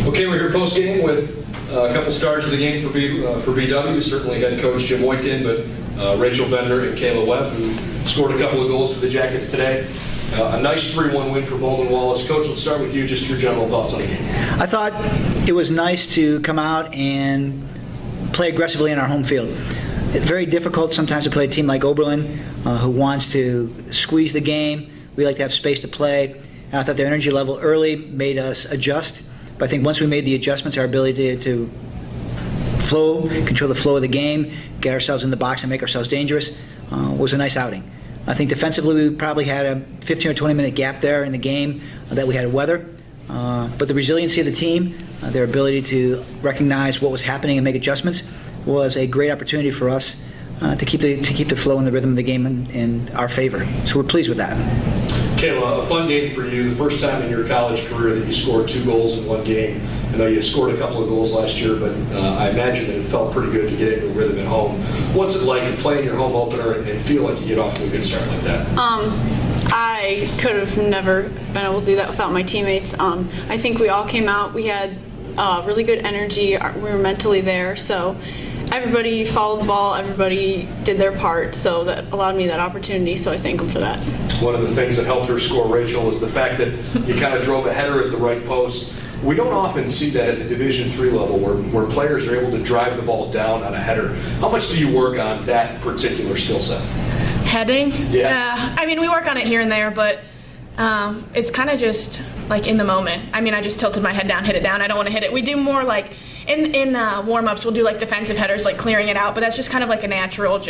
Okay, we're here post-game with a couple stars of the game for BW. Certainly head coach Jim Wojtkun, but Rachel Bender and Kayla Webb, who scored a couple of goals for the Jackets today. A nice 3-1 win for Bowman Wallace. Coach, let's start with you. Just your general thoughts on the game. I thought it was nice to come out and play aggressively in our home field. It's very difficult sometimes to play a team like Oberlin, who wants to squeeze the game. We like to have space to play. And I thought their energy level early made us adjust. But I think once we made the adjustments, our ability to flow, control the flow of the game, get ourselves in the box and make ourselves dangerous was a nice outing. I think defensively we probably had a 15 or 20 minute gap there in the game that we had to weather. But the resiliency of the team, their ability to recognize what was happening and make adjustments was a great opportunity for us to keep the flow and the rhythm of the game in our favor. So we're pleased with that. Kayla, a fun game for you. The first time in your college career that you scored 2 goals in one game. I know you scored a couple of goals last year, but I imagine that it felt pretty good to get into a rhythm at home. What's it like to play in your home opener and feel like you get off to a good start like that? I could have never been able to do that without my teammates. I think we all came out. We had really good energy. We were mentally there. So everybody followed the ball. Everybody did their part. So that allowed me that opportunity. So I thank them for that. One of the things that helped her score, Rachel, is the fact that you kind of drove a header at the right post. We don't often see that at the Division III level where players are able to drive the ball down on a header. How much do you work on that particular skill set? Heading? Yeah. I mean, we work on it here and there, but it's kind of just like in the moment. I mean, I just tilted my head down, hit it down. I don't want to hit it. We do more like in warm-ups, we'll do like defensive headers, like clearing it out, but that's just kind of like a natural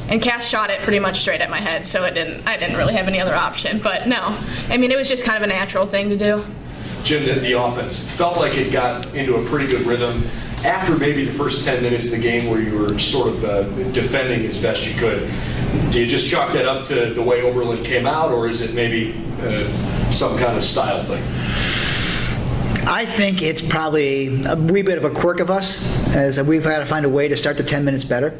and Cass shot it pretty much straight at my head, so I didn't really have any other option. But no, I mean, it was just kind of a natural thing to do. Jim, the offense felt like it got into a pretty good rhythm after maybe the first 10 minutes of the game where you were sort of defending as best you could. Do you just chalk that up to the way Oberlin came out, or is it maybe some kind of style thing? I think it's probably a wee bit of a quirk of us, as we've had to find a way to start the 10 minutes better.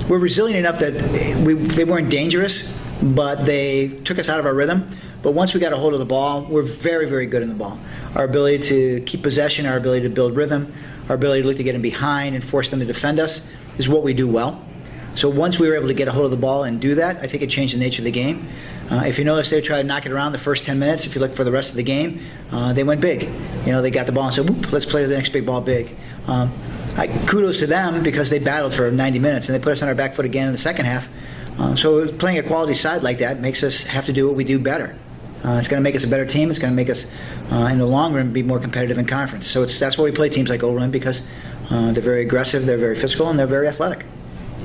We're resilient enough that they weren't dangerous, but they took us out of our rhythm. But once we got a hold of the ball, we're very, very good in the ball. Our ability to keep possession, our ability to build rhythm, our ability to look to get in behind and force them to defend us is what we do well. So once we were able to get a hold of the ball and do that, I think it changed the nature of the game. If you notice, they tried to knock it around the first 10 minutes. If you look for the rest of the game, they went big. You know, they got the ball and said, whoop, let's play the next big ball big. Kudos to them because they battled for 90 minutes and they put us on our back foot again in the second half. So playing a quality side like that makes us have to do what we do better. It's going to make us a better team. It's going to make us, in the long run, be more competitive in conference. So that's why we play teams like Oberlin, because they're very aggressive, they're very physical, and they're very athletic.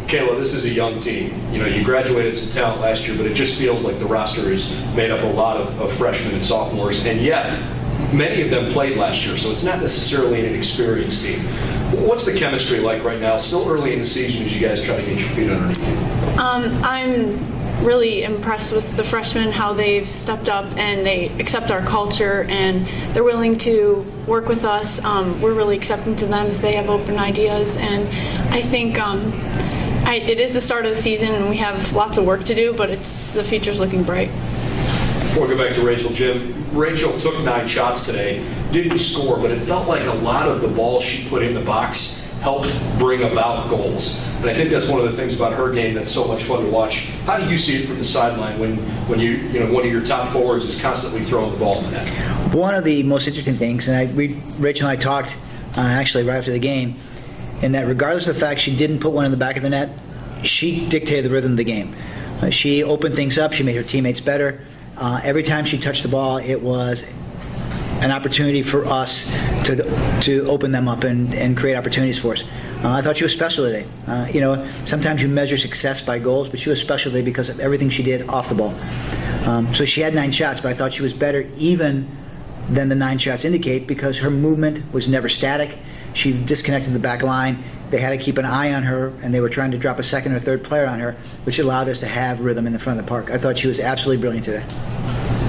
Kayla, this is a young team. You know, you graduated some talent last year, but it just feels like the roster is made up a lot of freshmen and sophomores, and yet many of them played last year, so it's not necessarily an experienced team. What's the chemistry like right now? Still early in the season as you guys try to get your feet underneath you. I'm really impressed with the freshmen, how they've stepped up and they accept our culture and they're willing to work with us. We're really accepting to them if they have open ideas, and I think it is the start of the season and we have lots of work to do, but the future's looking bright. Before we go back to Rachel, Jim, Rachel took 9 shots today, didn't score, but it felt like a lot of the balls she put in the box helped bring about goals. And I think that's one of the things about her game that's so much fun to watch. How do you see it from the sideline when one of your top forwards is constantly throwing the ball in the net? One of the most interesting things, and Rachel and I talked actually right after the game, in that regardless of the fact she didn't put one in the back of the net, she dictated the rhythm of the game. She opened things up, she made her teammates better. Every time she touched the ball, it was an opportunity for us to open them up and create opportunities for us. I thought she was special today. Sometimes you measure success by goals, but she was special today because of everything she did off the ball. So she had 9 shots, but I thought she was better even than the 9 shots indicate because her movement was never static. She disconnected the back line. They had to keep an eye on her, and they were trying to drop a second or third player on her, which allowed us to have rhythm in the front of the park. I thought she was absolutely brilliant today.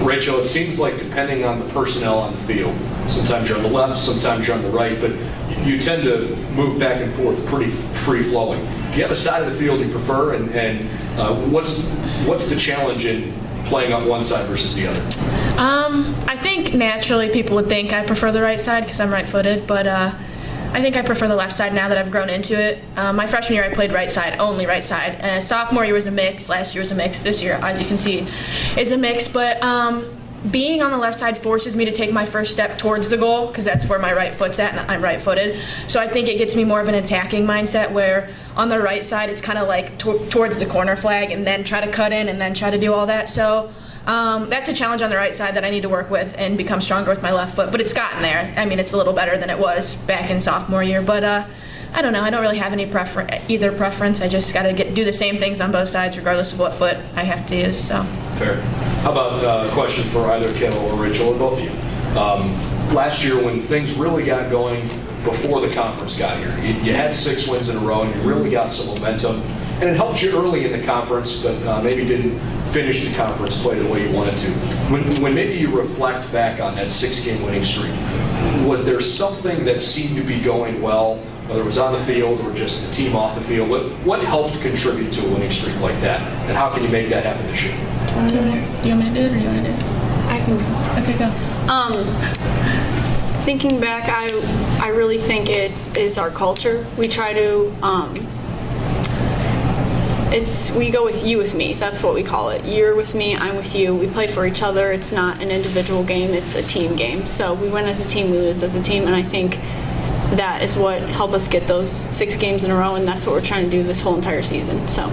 Rachel, it seems like depending on the personnel on the field, sometimes you're on the left, sometimes you're on the right, but you tend to move back and forth pretty free-flowing. Do you have a side of the field you prefer, and what's the challenge in playing on one side versus the other? I think naturally people would think I prefer the right side because I'm right-footed, but I think I prefer the left side now that I've grown into it. My freshman year I played right side, only right side. Sophomore year was a mix, last year was a mix, this year, as you can see, is a mix. But being on the left side forces me to take my first step towards the goal because that's where my right foot's at and I'm right-footed. So I think it gets me more of an attacking mindset where on the right side it's kind of like towards the corner flag and then try to cut in and then try to do all that. So that's a challenge on the right side that I need to work with and become stronger with my left foot, but it's gotten there. I mean, it's a little better than it was back in sophomore year, but I don't know. I don't really have any either preference. I just got to do the same things on both sides regardless of what foot I have to use. So. Fair. How about a question for either Kayla or Rachel or both of you? Last year when things really got going before the conference got here, you had 6 wins in a row and you really got some momentum, and it helped you early in the conference, but maybe didn't finish the conference play the way you wanted to. When maybe you reflect back on that 6-game winning streak, was there something that seemed to be going well, whether it was on the field or just the team off the field? What helped contribute to a winning streak like that, and how can you make that happen this year? Do you want me to do it or do you want to do it? I can. Okay, go. Thinking back, I really think it is our culture. We try to, we go with you with me. That's what we call it. You're with me, I'm with you. We play for each other. It's not an individual game, it's a team game. So we win as a team, we lose as a team, and I think that is what helped us get those 6 games in a row, and that's what we're trying to do this whole entire season. So.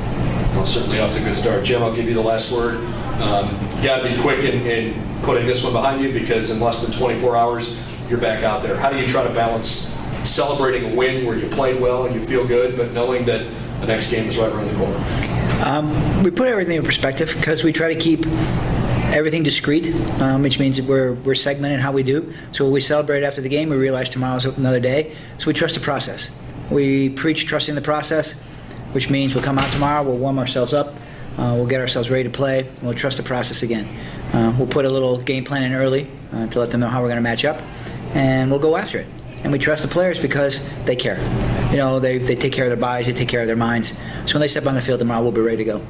Well, certainly off to a good start. Jim, I'll give you the last word. You got to be quick in putting this one behind you because in less than 24 hours, you're back out there. How do you try to balance celebrating a win where you played well and you feel good, but knowing that the next game is right around the corner? We put everything in perspective because we try to keep everything discreet, which means that we're segmented how we do. So when we celebrate after the game, we realize tomorrow's another day. So we trust the process. We preach trusting the process, which means we'll come out tomorrow, we'll warm ourselves up, we'll get ourselves ready to play, and we'll trust the process again. We'll put a little game plan in early to let them know how we're going to match up, and we'll go after it. And we trust the players because they care. You know, they take care of their bodies, they take care of their minds. So when they step on the field tomorrow, we'll be ready to go.